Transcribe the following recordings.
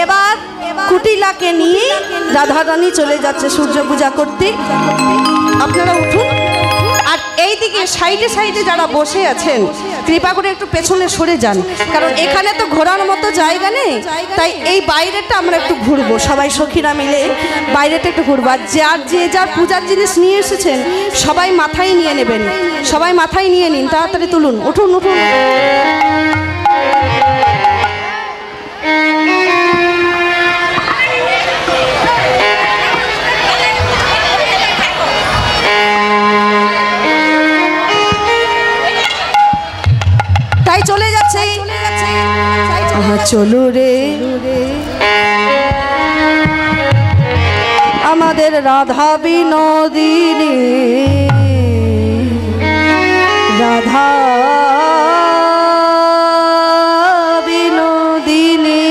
এবার কুটিলাকে নিয়ে রাধারানী চলে যাচ্ছে সূর্য পূজা করতে। আপনারা উঠুন। আর এইদিকে সাইডে সাইডে যারা বসে আছেন কৃপা করে একটু পেছনে সরে যান, কারণ এখানে তো ঘোরার মতো জায়গা নেই। তাই এই বাইরেটা আমরা একটু ঘুরবো, সবাই সখীরা মিলে বাইরেটা একটু ঘুরবো। আর যে যার পূজার জিনিস নিয়ে এসেছেন সবাই মাথায় নিয়ে নেবেন, সবাই মাথায় নিয়ে নিন, তাড়াতাড়ি তুলুন, উঠুন উঠুন। চলে যাচ্ছে চলো রে আমাদের রাধা বিনোদিনী, রাধা বিনোদিনী।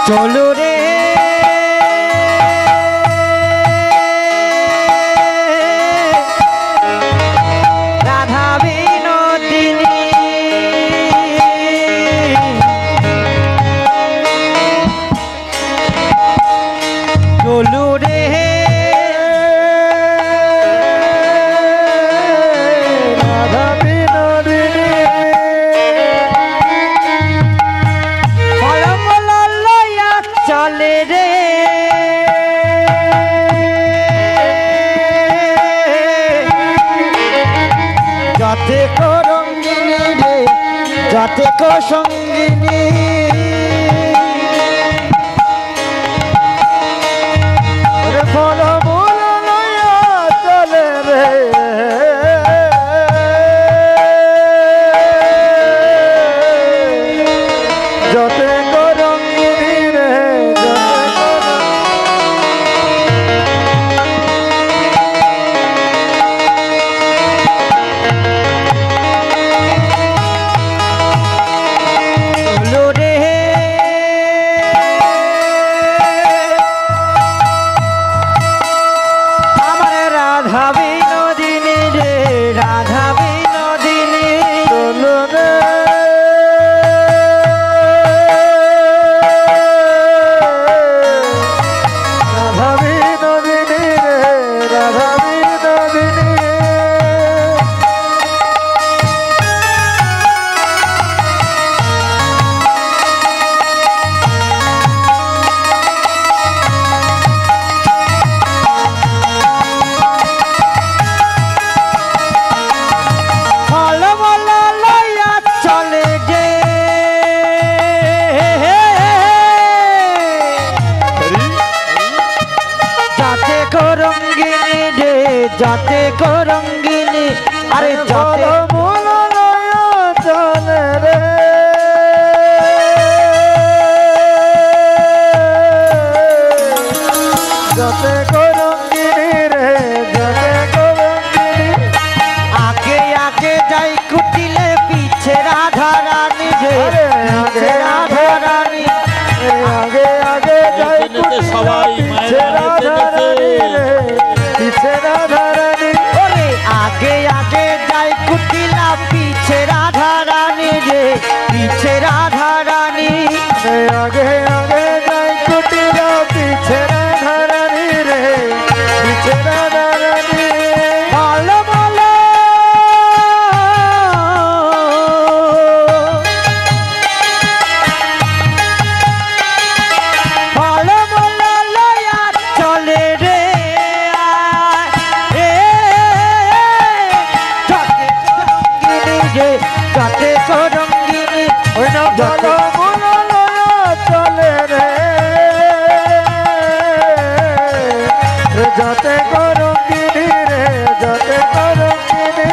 চলো রে রাধা বিনোদিনী, চলো রে রাধা বিনোদিনী, চলে রে যাতে কো রঙ্গিনী রে, যাতে কো সঙ্গিনী, ফল মূল লইয়া চলে রে যাতে কো রঙ্গিনী রে, রাধা বিনোদিনী রে, রাধা বিনোদিনী, চলো রে রাধা বিনোদিনী রে, রাধা বিনোদিনী। যাতে কো রঙ্গিনী, আরে যাতে মূল লয়া চলে রে যাতে কো রঙ্গিনী রে, যাতে কো রঙ্গিনী। আগে আগে যাই কুটিলে পিছে রাধা রানী রে, আগে রাধা রানী, আগে আগে যাই কুটিলে পিছে রাধা রানী রে, পিছে রাধা রানী, ওরে আগে আগে যাই কুটিলা পিছে রাধা রানী রে, পিছে রাধা রানী, আগে আগে যাই কুটিলা পিছে রাধা রানী রে, পিছে রাধা রানী। ভালো ভালো ভালো ভালো লয়া চলে রে যাতে কো রঙ্গিনী, ওই না ভালো ভালো লয়া চলে রে যাতে কো রঙ্গিনী রে, যাতে কো রঙ্গিনী।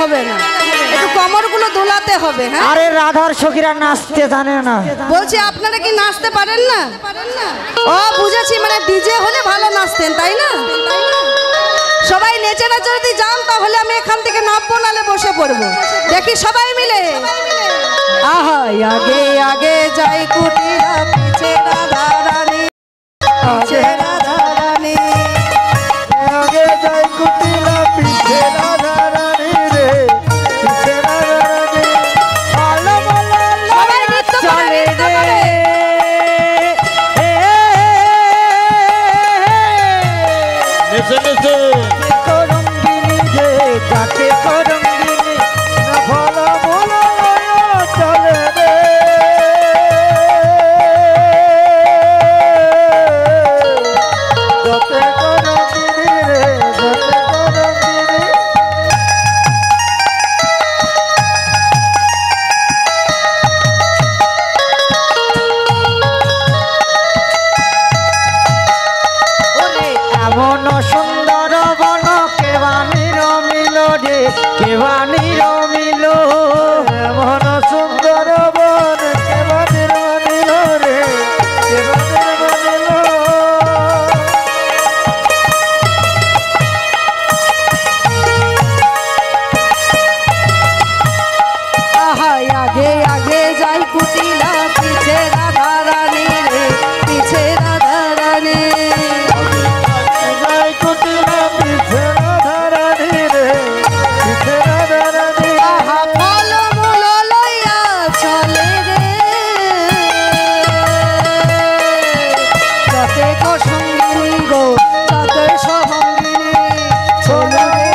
হবে না, একটু কোমরগুলো দোলাতে হবে। হ্যাঁ, আরে রাধার সখীরা নাচতে জানে না। বলছি আপনারা কি নাচতে পারেন না? ও বুঝেছি, মানে ডিজে হলে ভালো নাচতেন, তাই না? সবাই নেচে নেচে যদি যান তাহলে আমি এখান থেকে নামবো, নালে বসে পড়বো। দেখি সবাই মিলে আহা আগে আগে যাই কুটিরা পিছে রাধা রানী, পিছে রাধা রানী, আগে যাই কুটিলা পিছে রাধা রানী রে, পিছে রাধা রানী। আলো বলো সবাই নৃত্য করে, নৃত্য করে। করঙ্গিনী যে যাকে করঙ্গিনী না ভালো বলো চলে রে। যাতে করঙ্গিনী রে, যাতে করঙ্গিনী। ওরে এমন সুন্দর বন কেবানির মিল রে, কেবানির মিল। এমন সুন্দর বন কেবানির মিল রে, কেবানির মিল। আহা আগে আগে যাই কুটিলা পিছে রাধা রানী রে, পিছে রাধা রানী। যাই কুটিলা পিছে রাধা রানী রে, পিছে রাধা রানী। আহা ফল মূল লইয়া চলে রে, যতে কো সঙ্গিনী গো ততে সহঙ্গিনী চলো রে।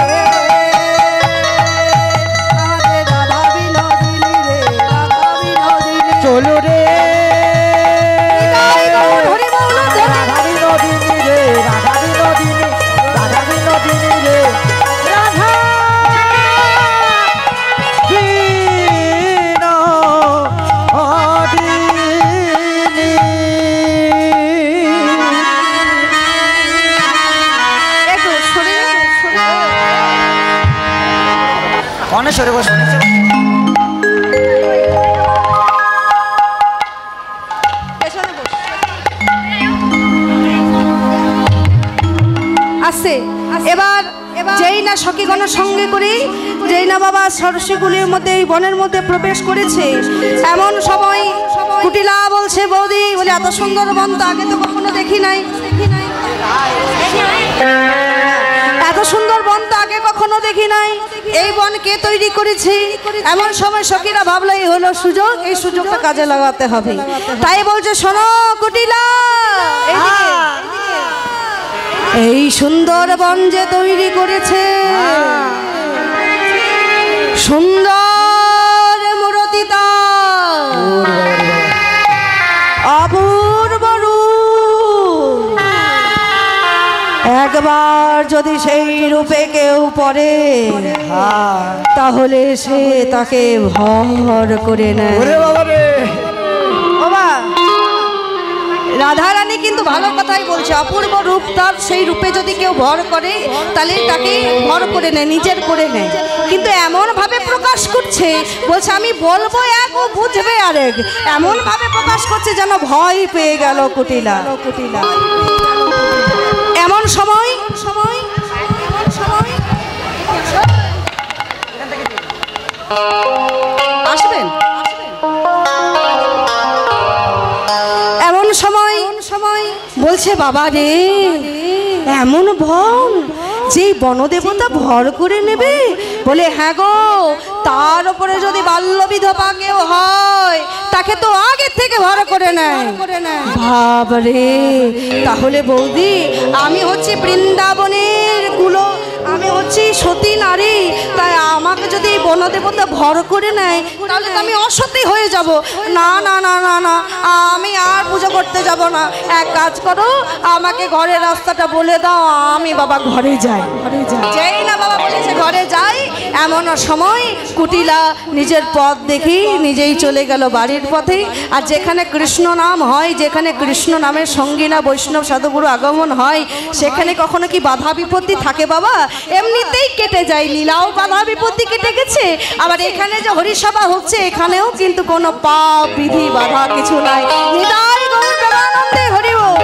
আরে রাধা বিনোদিনী রে, রাধা বিনোদিনী চলো রে নিতাই গৌর হরি বল ধরে। রাধা বিনোদিনী রে, রাধা বিনোদিনী, রাধা বিনোদিনী রে, রাধা বিনোদিনী। একটু সরে অনেশ্বরে বস, পেছনে বস। আসছে এবার যেই না সখীগণের সঙ্গে করে, যেই না বাবা সরস্বীগুলির মধ্যে এই বনের মধ্যে প্রবেশ করেছে, এমন সময় কুটিলা বলছে বৌদি, বলে এত সুন্দর বন তো আগে তো কখনো দেখি নাই, এত সুন্দর বন তো আগে কখনো দেখি নাই, এই বন কে তৈরি করেছে? এমন সময় সখীরা ভাবলো এই হলো সুযোগ, এই সুযোগটা কাজে লাগাতে হবে। তাই বলছে শোনো কুটিলা, এইদিকে। এই সুন্দর বন যে তৈরি করেছে, সুন্দর মূর্তি তার, অপূর্ব রূপ। একবার যদি সেই রূপে কেউ পড়ে তাহলে সে তাকে ভর করে নেয়। ওরে বাবা রে, বাবা রাধারানী কিন্তু ভালো কথাই বলছে, অপূর্ব রূপ তার, সেই রূপে যদি কেউ ভর করে তাহলে তাকে ভর করে নেয়, নিজের করে নেয়। কিন্তু এমন ভাবে প্রকাশ করছে, বলছে আমি বলবো এক ও বুঝবে আরেক, এমন ভাবে প্রকাশ করছে যেন ভয় পেয়ে গেল কুটিলা। এমন সময় আসবেন, এমন সময় বলছে বাবা রে, এমন বন যে বনদেবতা ভর করে নেবে? বলে হ্যাঁ গো, তার উপরে যদি বাল্য বিধবা কেউ হয় তাকে তো আগে থেকে ভর করে নেয়। ভাব রে, তাহলে বৌদি আমি হচ্ছি বৃন্দাবনের কুলো, আমি হচ্ছি সতী নারী, তাই আমাকে যদি বনদেবতা ভর করে নেয় তাহলে তো আমি অসতী হয়ে যাব। না না না না না, আমি আর পুজো করতে যাব না। এক কাজ করো, আমাকে ঘরের রাস্তাটা বলে দাও, আমি বাবা ঘরে যাই। যেই না বাবা বলেছে ঘরে যাই, এমন সময় কুটিলা নিজের পথ দেখি নিজেই চলে গেল বাড়ির পথে। আর যেখানে কৃষ্ণ নাম হয়, যেখানে কৃষ্ণ নামের সঙ্গী না বৈষ্ণব সাধুগুরু আগমন হয়, সেখানে কখনো কি বাধা বিপত্তি থাকে বাবা? এমনিতেই কেটে যায়, লীলাও বাধা বিপত্তি কেটে গেছে। আবার এখানে যে হরিসভা হচ্ছে এখানেও কিন্তু কোনো পাপ বিধি বাধা কিছু নাই। নিতাই গৌর প্রেমানন্দে হরি বল।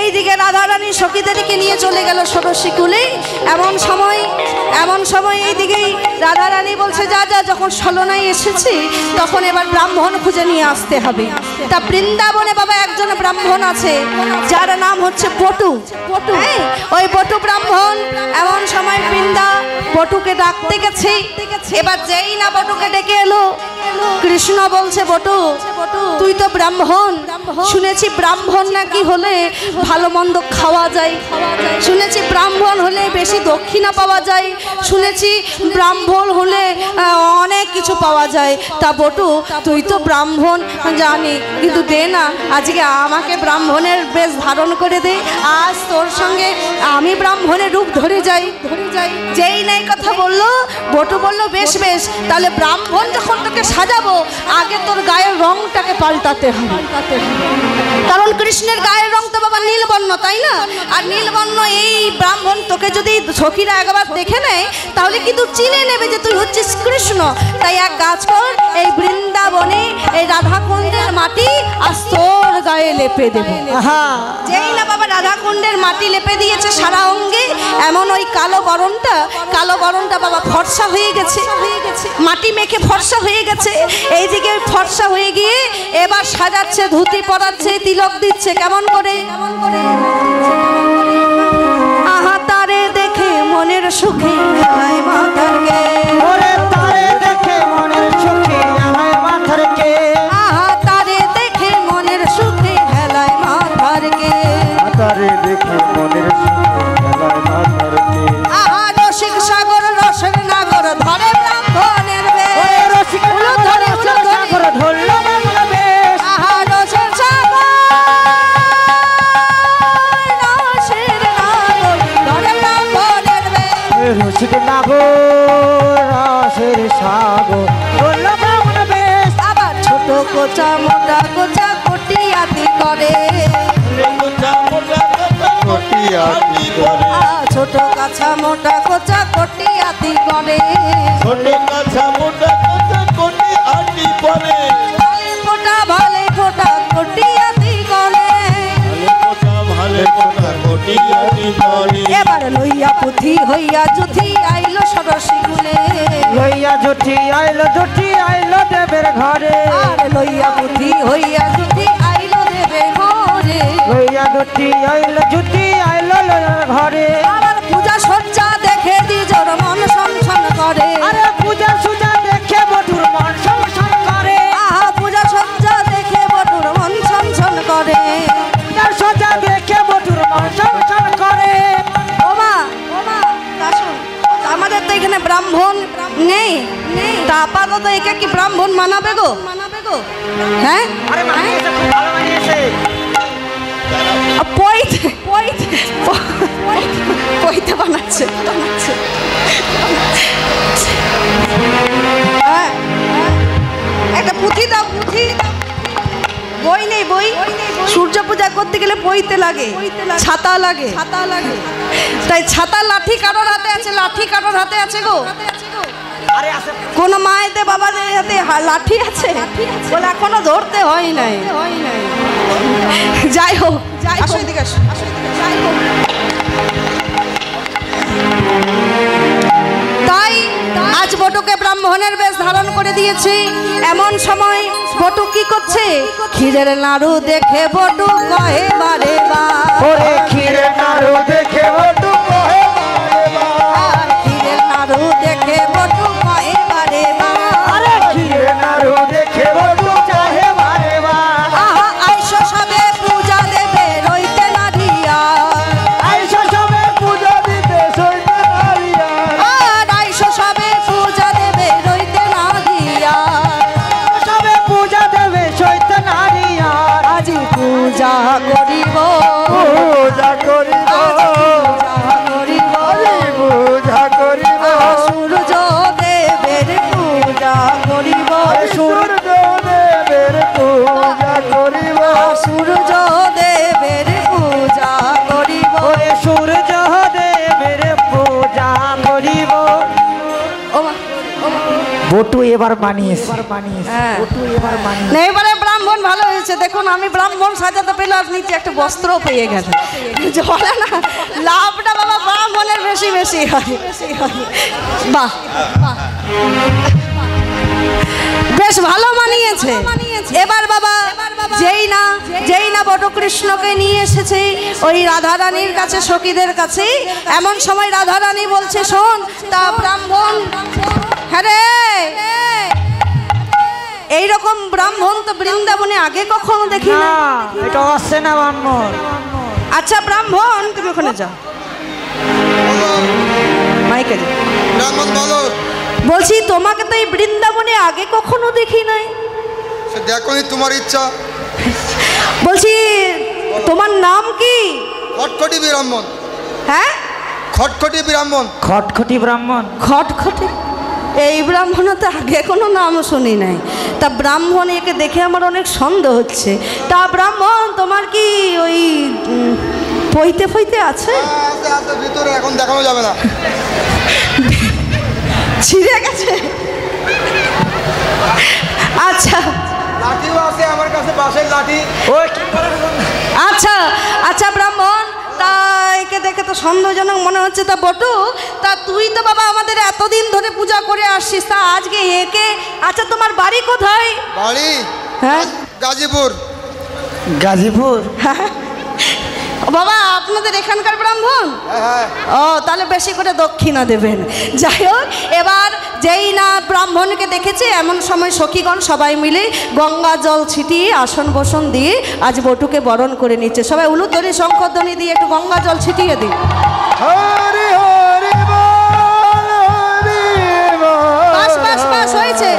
এইদিকে রাধারানী সখীদেরকে নিয়ে চলে গেল ষোড়শী কুলে। এমন সময় এইদিকেই রাধারানী বলছে, যা যা, যখন ছলনায় এসেছি তখন এবার ব্রাহ্মণ খুঁজে নিয়ে আসতে হবে। তা বৃন্দাবনে বাবা একজন ব্রাহ্মণ আছে যার নাম হচ্ছে পটু। ওই পটু ব্রাহ্মণ এমন সময় বৃন্দা পটুকে ডাকতে গেছে। এবার যেই না পটুকে ডেকে এলো, কৃষ্ণ বলছে, পটু তুই তো ব্রাহ্মণ, শুনেছি ব্রাহ্মণ নাকি হলে ভালো মন্দ খাওয়া যায়, শুনেছি ব্রাহ্মণ হলে বেশি দক্ষিণা পাওয়া যায়, শুনেছি ব্রাহ্মণ হলে অনেক কিছু পাওয়া যায়। তা পটু তুই তো ব্রাহ্মণ জানি, কিন্তু দে না আজকে আমাকে ব্রাহ্মণের বেশ ধারণ করে দে, আজ তোর সঙ্গে আমি ব্রাহ্মণের রূপ ধরে যাই। যেই নাই কথা বললো, পটু বললো বেশ বেশ, তাহলে ব্রাহ্মণ যখন তোকে সাজাবো আগে তোর গায়ের রংটাকে পাল্টাতে হবে। কারণ কৃষ্ণের গায়ের রং তো বাবা নীলবর্ণ, তাই না? আর নীলবর্ণ এই ব্রাহ্মণ তোকে যদি সখীরা একবার দেখে নেয় তাহলে কিন্তু চিনে নেবে যে তুই হচ্ছিস কৃষ্ণ। তাই এক কাজ কর, এই বৃন্দাবনে এই রাধাকুণ্ডের মাটি আজ তোর গায়ে লেপে দেবে। যেই না বাবা রাধাকুণ্ডের মাটি লেপে দিয়েছে সারা অঙ্গে, এমন ওই কালো বরণটা বাবা ফর্সা হয়ে গেছে, মাটি মেখে ফর্সা হয়ে গেছে। এইদিকে ফর্সা হয়ে গিয়ে এবার সাজাচ্ছে, ধুতি পরাচ্ছে, তিলক দিচ্ছে। কেমন করে? আহা তারে দেখে মনের সুখে হেলায় মাথার গে, তারে দেখে মনের সুখে হেলায় মাথার গে, আহা তারে দেখে মনের সুখে হেলায় মাথার গে, তারে দেখে মনের সুখে হেলায় মাথার গে, আহা রসিক সাগর রসের নাগর ধরে ব্রাহ্মণের বেশ, রসিক ধরে সাগর ধরলো বাংলা বেশ, আহা রসের সাগর রসের নাগর ধরে ব্রাহ্মণের বেশ, রসিক নাগর রসের সাগর ধরলো বাংলা বেশ। আবার ছোট কোচা মোটা কোচা কটিয়াতি করে, ছোট কাছা মোটা কোচা কটিয়াতি করে, ফোটা ভালে ফোটা কটিয়াতি করে। এবার লইয়া পুঁথি হইয়া জুথি আইলো ষোড়শী কুলে, লইয়া জুটি আইলো দেবের ঘরে, আর লইয়া পুঁথি হইয়া জুথি আইলো দেবে ঘরে, লইয়া জুটি আইলো ঘরে। আবার পূজা সজ্জা দেখে দ্বিজোর মন সংসন করে, আরে পূজা সুজা দেখে বধুর মন সংসন করে, আহা পূজা সজ্জা দেখে বটুর মন সংসন করে। পূজা সুজা দেখে বধুর মন সংসন করে। ওমা আসুন, আমাদের তো এখানে ব্রাহ্মণ নেই, তা আপাতত একে কি ব্রাহ্মণ মানাবে গো? হ্যাঁ আরে মানিয়েছে, খুব ভালো মানিয়েছে। পইতে বানাচ্ছে। একটা পুঁথি দাও, পুঁথি। বই নেই, বই। সূর্য পূজা করতে গেলে বইতে লাগে, ছাতা লাগে। তাই ছাতা লাঠি কারোর হাতে আছে, লাঠি কারোর হাতে আছে গো? কোন মায়েতে বাবাদের হাতে লাঠি আছে বলে এখনো ধরতে হয় নাই। যাই হোক, আসো এদিকে আসো। তাই আজ বটুকে ব্রাহ্মণের বেশ ধারণ করে দিয়েছি। এমন সময় বটু কি করছে? ক্ষীরের নাড়ু দেখে বটু কহে বারে বা, ওরে ক্ষীরের নাড়ু দেখে বটু কহে বারে বা, ক্ষীরের নাড়ু দেখে বটু কহে বারে বা, আরে ক্ষীরের নাড়ু দেখে বটু চাহে বারে বা। আহা আইসো সবে পূজা দেবে রইতে নারিয়া, আইসো সবে পূজা দিতে সইতে নারিয়া, আর আইসো সবে পূজা দেবে রইতে নারিয়া, সবে পূজা দেবে সইতে নারিয়া। আজি পূজা করিব, পূজা করিব, পূজা বটু এবার মানিয়েছে হ্যাঁ। বটু এবার মানিয়েছে। না, এবারে ব্রাহ্মণ ভালো হয়েছে। দেখুন আমি ব্রাহ্মণ সাজাতে পেলে আর নিচে একটা বস্ত্র পেয়ে গেল। বলে না লাভটা বাবা ব্রাহ্মণের বেশি বেশি হয়। বাহ বাহ, বেশ ভালো মানিয়েছে। এবার বাবা যেই না বটকৃষ্ণকে নিয়ে এসেছে ওই রাধারানীর কাছে, সখীদের কাছে, এমন সময় রাধারানী বলছে শোন তা ব্রাহ্মণ, হ্যাঁ রে এইরকম ব্রাহ্মণ তো বৃন্দাবনে আগে কখনো দেখি না। এটা আসছে না ব্রাহ্মণ। আচ্ছা ব্রাহ্মণ তুমি ওখানে যাও, মাইকে যাও। ব্রাহ্মণ বলো। বলছি তোমাকে তো এই বৃন্দাবনে আগে কখনো দেখি নাই। সে দেখোনি, তোমার ইচ্ছা। বলছি তোমার নাম কি? খটখটি ব্রাহ্মণ। হ্যাঁ খটখটি ব্রাহ্মণ। খটখটি ব্রাহ্মণ। খটখটি, এই ব্রাহ্মণ তো আগে কোনো নাম শুনি নাই। তা ব্রাহ্মণ একে দেখে আমার অনেক সন্দেহ হচ্ছে। তা ব্রাহ্মণ তোমার কি ওই পইতে ফইতে আছে? আছে ভিতরে, এখন দেখানো যাবে না। ছিঁড়ে গেছে? আচ্ছা লাঠিও আছে আমার কাছে, বাঁশের লাঠি। ওই কি করে? আচ্ছা আচ্ছা ব্রাহ্মণ, তা একে দেখে তো সন্দেহজনক মনে হচ্ছে। তা বটু, তা তুই তো বাবা আমাদের এতদিন ধরে পূজা করে আসছিস, তা আজকে একে, আচ্ছা তোমার বাড়ি কোথায়? বাড়ি হ্যাঁ গাজীপুর। গাজীপুর। বাবা আপনাদের এখানকার ব্রাহ্মণ? হ্যাঁ। ও তাহলে বেশি করে দক্ষিণা দেবেন। যাই হোক, এবার যেই না ব্রাহ্মণকে দেখেছে এমন সময় সখীগণ সবাই মিলে গঙ্গা জল ছিটিয়ে আসন বসন দিয়ে আজ বটুকে বরণ করে নিচ্ছে। সবাই উলুধ্বনি শঙ্খধ্বনি দিয়ে একটু গঙ্গা জল ছিটিয়ে দিই। হরি হরি বল, হরি বল। বাস বাস বাস, হয়েছে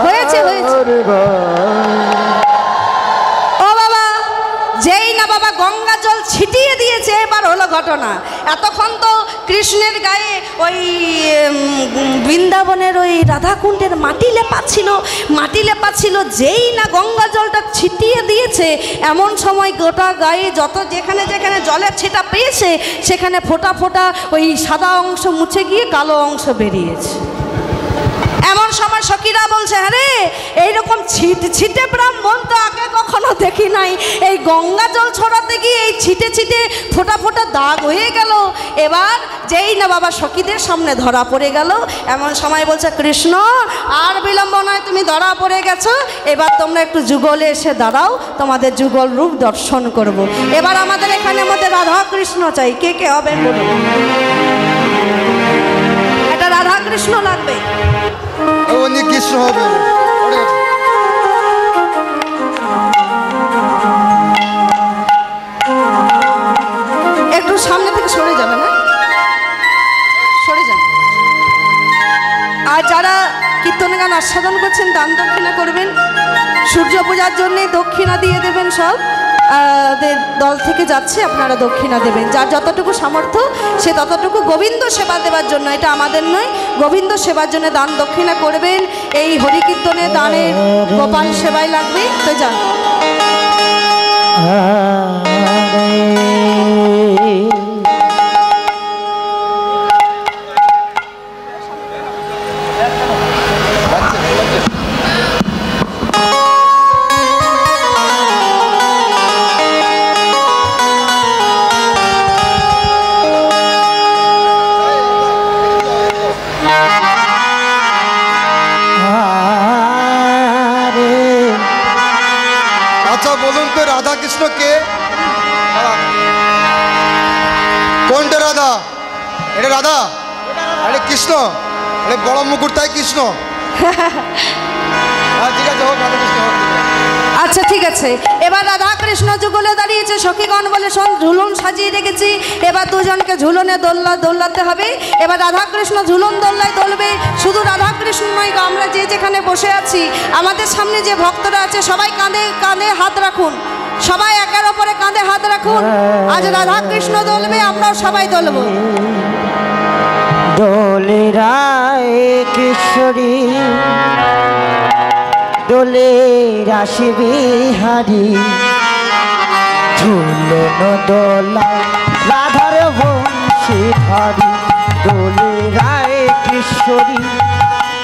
হয়েছে হয়েছে। ও বাবা, যেই না বাবা গঙ্গা জল ছিটিয়ে দিয়েছে এবার হলো ঘটনা। এতক্ষণ তো কৃষ্ণের গায়ে ওই বৃন্দাবনের ওই রাধাকুণ্ডের মাটি লেপা ছিল। যেই না গঙ্গা জলটা ছিটিয়ে দিয়েছে এমন সময় গোটা গায়ে যত যেখানে যেখানে জলের ছিটা পেয়েছে সেখানে ফোঁটা ফোঁটা ওই সাদা অংশ মুছে গিয়ে কালো অংশ বেরিয়েছে। এমন সময় সখীরা বলছে হ্যাঁ রে এইরকম ছিটে ব্রাহ্মণ তো আগে কখনো দেখি নাই। এই গঙ্গা জল ছড়াতে গিয়ে এই ছিটে ছিটে ফোঁটা ফোঁটা দাগ হয়ে গেল। এবার যেই না বাবা সখীদের সামনে ধরা পড়ে গেল এমন সময় বলছে কৃষ্ণ আর বিলম্ব নয়, তুমি ধরা পড়ে গেছো, এবার তোমরা একটু যুগলে এসে দাঁড়াও, তোমাদের যুগল রূপ দর্শন করব। এবার আমাদের এখানে মধ্যে রাধা কৃষ্ণ চাই, কে কে হবেন বলুন? এটা রাধা কৃষ্ণ লাগবে। উনি কৃষ্ণ হবে। একটু সামনে থেকে সরে যাবে না, সরে যান। আর যারা কীর্তন গান আস্বাদন করছেন দান দক্ষিণা করবেন। সূর্য পূজার জন্যে দক্ষিণা দিয়ে দেবেন। সব দল থেকে যাচ্ছে, আপনারা দক্ষিণা দেবেন। যার যতটুকু সামর্থ্য সে ততটুকু গোবিন্দ সেবা দেওয়ার জন্য, এটা আমাদের নয়, গোবিন্দ সেবার জন্য দান দক্ষিণা করবেন। এই হরিকীর্তনে দানের গোপাল সেবায় লাগবে, তো যান। আচ্ছা বলুন তো রাধা কৃষ্ণ কে? কোনটা রাধা? এটা রাধা, আরে কৃষ্ণ, আরে বড় মুকুট তাই কৃষ্ণ। ঠিক আছে, হোক রাধা কৃষ্ণ হোক। আচ্ছা ঠিক আছে, এবার রাধা কৃষ্ণ যুগলে দাঁড়িয়েছে। সখীগণ বলে শোন ঝুলন সাজিয়ে রেখেছি, এবার দুজনকে ঝুলনে দোলাতে হবে। এবার রাধা কৃষ্ণ ঝুলন দোল্লায় দোলবে। শুধু রাধা কৃষ্ণ নয়, আমরা যে যেখানে বসে আছি আমাদের সামনে যে ভক্তরা আছে সবাই কাঁধে কাঁধে হাত রাখুন, সবাই একের ওপরে কাঁধে হাত রাখুন। আজ রাধা কৃষ্ণ দোলবে, আমরাও সবাই দোলব। দোলে রায় কিশোরী দোলে রাশি বিহারী ঝুলন দোলায় রাধার বংশী ধারী। দোলে রায় কিশোরী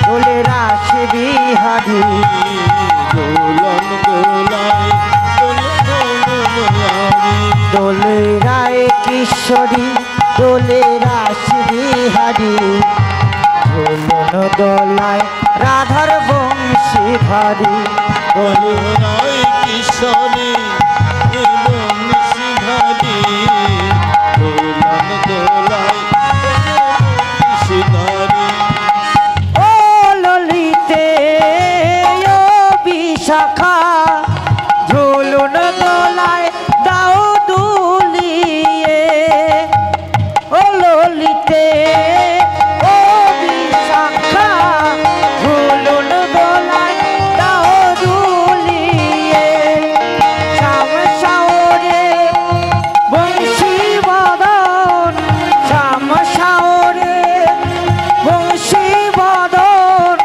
দোলে রাস বিহারী দোলন দোলায় দোলে রায় কিশোরী দোলে রাস বিহারী দোলন দোলায় রাধার বংশী ভারী দোলনায় কিশোরী দোলন সিংহারি দোলন দোলায় সিংহারি ও ললিতে ও বিশাখা ঝুলুন দোলায় দাও দুলিয়ে ও ললিতে ও বিশাখা ঝুলুন দোলায় দাও দুলিয়ে শ্যাম শাওরে বংশী বদন শ্যাম শাওরে বংশী বদন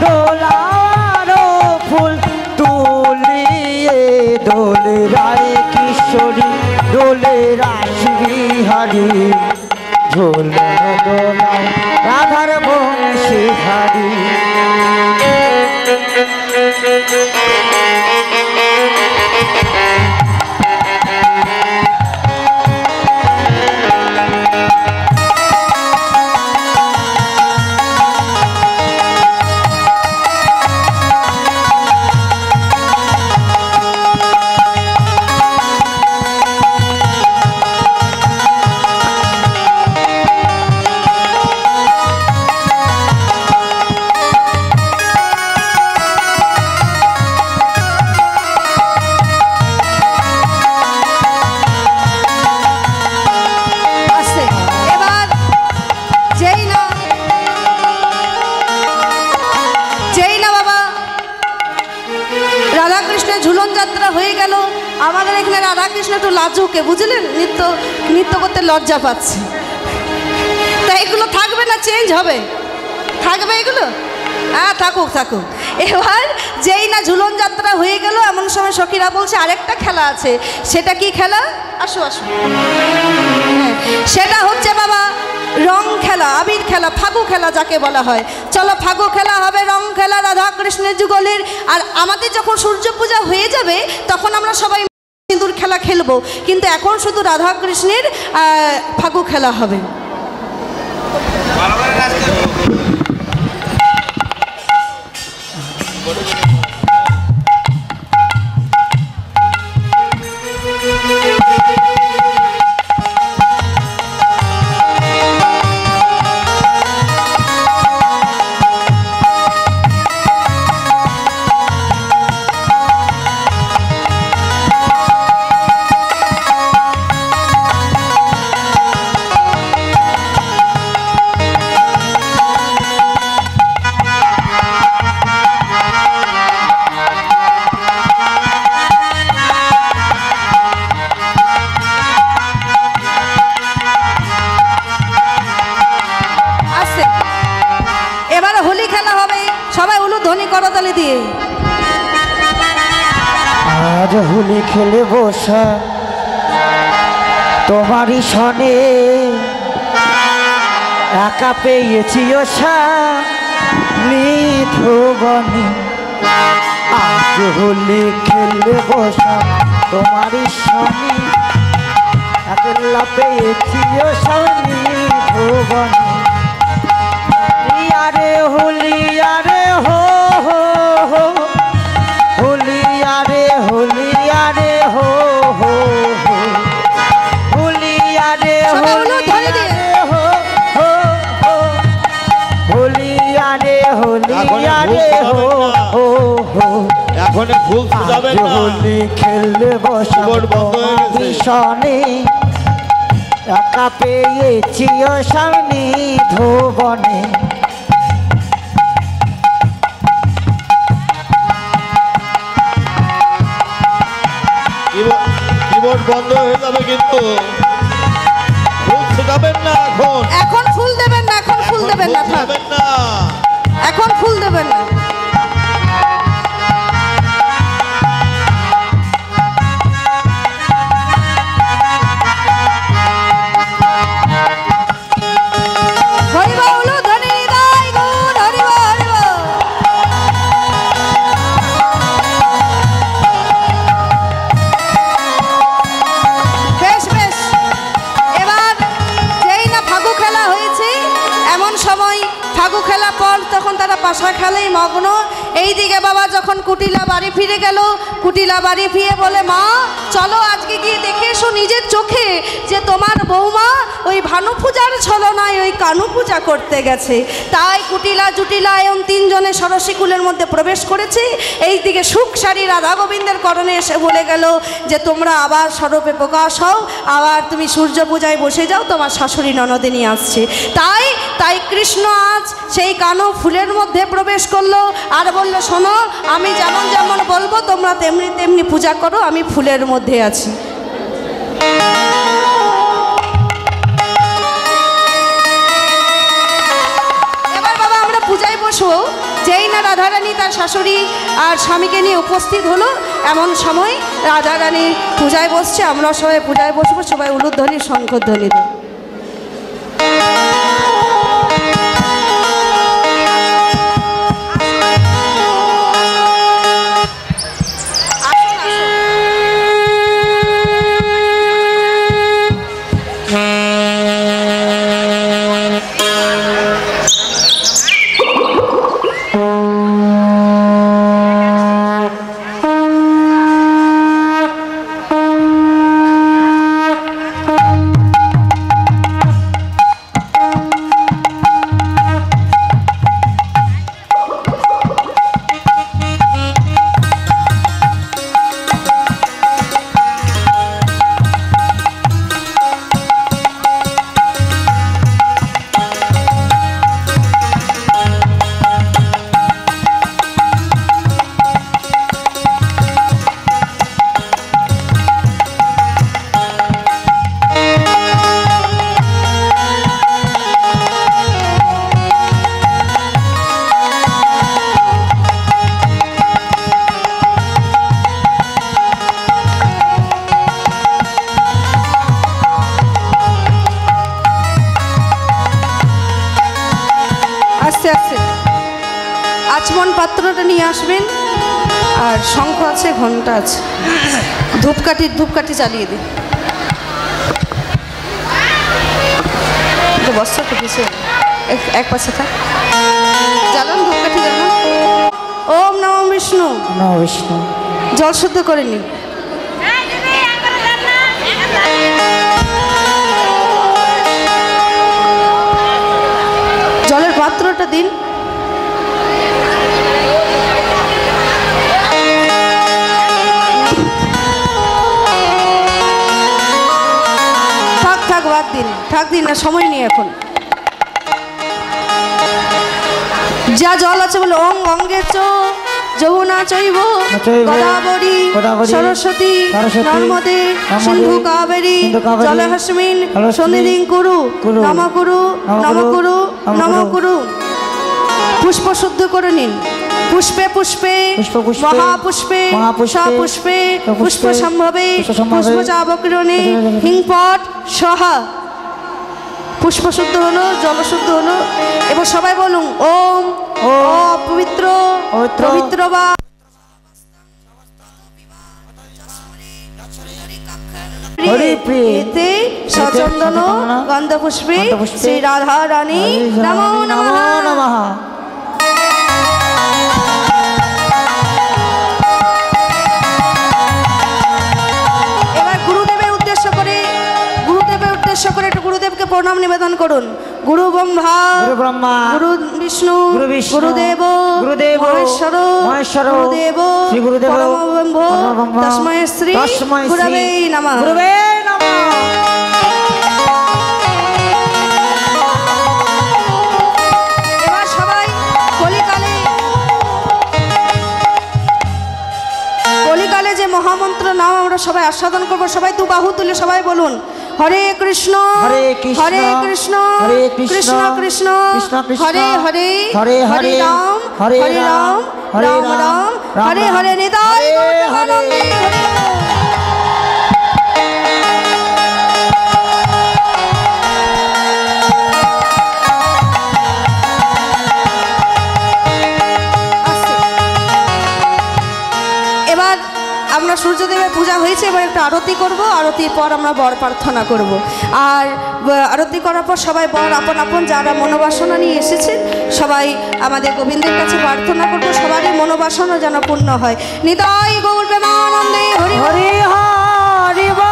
দোলারো ফুল তুলিয়ে দোলে রায় কিশোরী দোলে রাস বিহারী ঝোলন দোলায় রাধার বংশী ভারী আসছে এবার যেই না বাবা রাধাকৃষ্ণের ঝুলন যাত্রা হয়ে গেল। আমাদের এখানে রাধাকৃষ্ণ একটু লাজুকে বুঝলেন, নৃত্য করতে লজ্জা পাচ্ছে। তা এগুলো থাকবে না চেঞ্জ হবে? থাকবে এগুলো? হ্যাঁ থাকুক থাকুক। এবার যেই না ঝুলন যাত্রা হয়ে গেল এমন সময় সখীরা বলছে আরেকটা খেলা আছে। সেটা কি খেলা? আসো আসো। হ্যাঁ, সেটা হচ্ছে বাবা রং খেলা, আবির খেলা, ফাগু খেলা যাকে বলা হয়। চলো ফাগু খেলা হবে, রং খেলা রাধা কৃষ্ণের যুগলের। আর আমাদের যখন সূর্য পূজা হয়ে যাবে তখন আমরা সবাই সিঁদুর খেলা খেলবো, কিন্তু এখন শুধু রাধা কৃষ্ণের ফাগু খেলা হবে। এবারে হোলি খেলা হবে, সবাই উলুধ্বনি করতালি দিয়ে। আজ হোলি খেলে বসা তোমারই সনে একা পেয়েছি নিধুবনি। আজ হোলি খেলে বসা তোমারই সনে একলা পেয়েছি নিধুবনি। আরে হোলি আরে হো হো হো হোলি আরে হোলি আরে হো হো হো হোলি আরে সবাই উলুধ্বনি দিয়ে। হো হো হো হোলি আরে হোলি আরে হো হো হো এখন ফুল ফুটাবেন না। হোলি খেললে বসা কীবোর্ড বন্ধ হয়ে গেছে। ভীষণে একা পেয়েছি সামনে ধোবনে। কিবোর্ড বন্ধ হয়ে যাবে, কিন্তু ফুল ফুটাবেন না। এখন ফুল দেবেন না, এখন ফুল দেবেন না, থাক। ফুটাবেন না। এখন ফুল দেবেন না। হরিব উলুধ্বনি গাই গুণ হরিব হরিব। মগ্ন। এইদিকে বাবা যখন কুটিলা বাড়ি ফিরে গেল, কুটিলা বাড়ি ফিরে বলে, মা চলো আজকে গিয়ে দেখে এসো নিজের চোখে যে তোমার বৌমা ওই ভানু পূজার ছলনায় ওই কানু পূজা করতে গেছে। তাই কুটিলা জুটিলা এবং তিনজনে ষড়শিকুলের মধ্যে প্রবেশ করেছে। এইদিকে সুখসারী রাধা গোবিন্দের করণে এসে বলে গেল যে তোমরা আবার স্বরূপে প্রকাশ হও, আবার তুমি সূর্য পূজায় বসে যাও, তোমার শাশুড়ি ননদিনী আসছে। তাই তাই কৃষ্ণ আজ সেই কানু ফুলের মধ্যে প্রবেশ করলো আর বলল, শোনো আমি যেমন যেমন বলবো তোমরা তেমনি তেমনি পূজা করো, আমি ফুলের মধ্যে আছি। এবার বাবা আমরা পূজায় বসবো। যেই না রাধারানী তার শাশুড়ি আর স্বামীকে নিয়ে উপস্থিত হলো, এমন সময় রাধারানী পূজায় বসছে, আমরা সবাই পূজায় বসবো, সবাই উলুধ্বনি শঙ্খধ্বনি দেব। আচমন পাত্রটা নিয়ে আসবেন, আর শঙ্খ আছে, ঘণ্টা আছে, ধূপকাঠি চালিয়ে দিন। বস্ত্রটা পিছিয়ে এক পাশে থাক, জ্বালান ধূপকাঠি জ্বালান। ওম নমঃ বিষ্ণু। নমঃ বিষ্ণু। জল শুদ্ধ করে নিন। জলের পাত্রটা দিন। থাক দিন না, সময় নেই এখন। যা জল আছে বলে, ওং গঙ্গে চ যমুনা চৈব গোদাবরী সরস্বতী নর্মদে সিন্ধু কাবেরী জলহস্মিন সন্নিধিং কুরু নম কুরু নম কুরু নম কুরু। পুষ্প শুদ্ধ করে নিন। পুষ্পে পুষ্পে মহাপুষ্পে সপুষ্পে পুষ্প সম্ভবে পুষ্প চাবকিরণে হিংপট সহা। পুষ্প শুদ্ধ হলো, জল শুদ্ধ হলো। এবার সবাই বলুন ওম পবিত্র পবিত্র বা সচন্দন গন্ধ পুষ্পে শ্রী রাধা রানী নমো নমঃ। এবার গুরুদেবের উদ্দেশ্য করে একটু গুরুদেবকে প্রণাম নিবেদন করুন। গুরু ব্রহ্মা গুরু বিষ্ণু গুরুদেব মহেশ্বর গুরুদেব পরমব্রহ্ম তস্मै শ্রী গুরবে নমঃ। এবার সবাই কলিকালে যে মহামন্ত্র নাম আমরা সবাই আস্বাদন করবো। সবাই দু বাহু তুলে সবাই বলুন হরে কৃষ্ণ হরে কৃষ্ণ কৃষ্ণ কৃষ্ণ হরে হরে হরে রাম রাম রাম হরে হরে নিতাই গৌরাঙ্গে হরে। এবার আমরা সূর্যদেবের পূজা হয়েছে, এবার একটা আরতি করব। আরতির পর আমরা বর প্রার্থনা করব। আর আরতি করার পর সবাই বর আপন আপন যারা মনোবাসনা নিয়ে এসেছেন সবাই আমাদের গোবিন্দের কাছে প্রার্থনা করবো সবারই মনোবাসনা যেন পূর্ণ হয়। নিতাই গৌর প্রেমানন্দে হরি হরি হরি বল।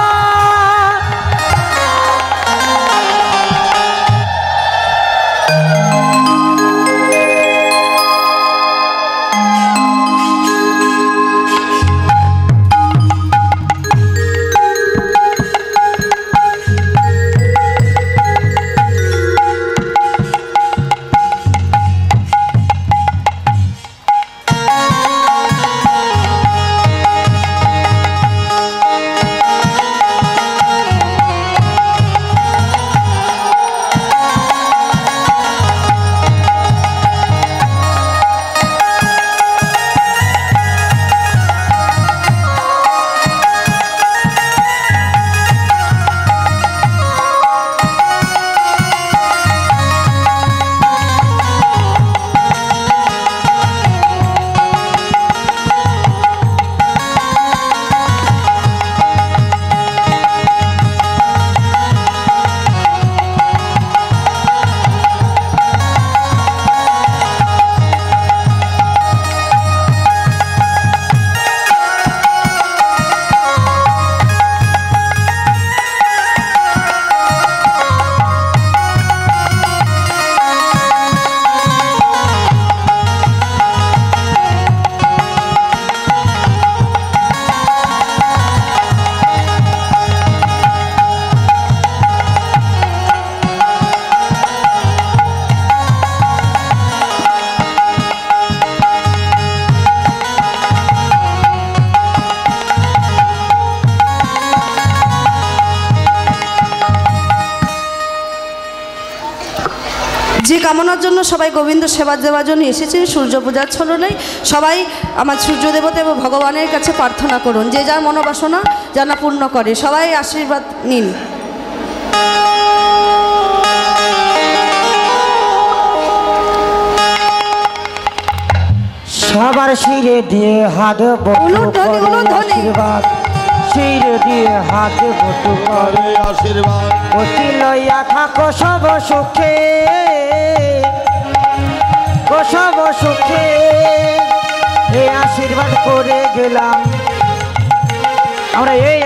যে কামনার জন্য সবাই গোবিন্দ সেবা দেওয়ার জন্য এসেছেন সূর্য পূজার ছলনায় সবাই আমার সূর্য দেবতা এবং ভগবানের কাছে প্রার্থনা করুন যে যার মনোবাসনা যেন পূর্ণ করে। সবাই আশীর্বাদ নিন। সবার শিরে দিয়ে হাত উলুধ্বনি, উলুধ্বনি। আশীর্বাদ শিরে দিয়ে হাত বটু করে করে আশীর্বাদ অতি লইয়া থাকো সব সুখে সব সুখে এই আশীর্বাদ করে গেলাম আমরা এই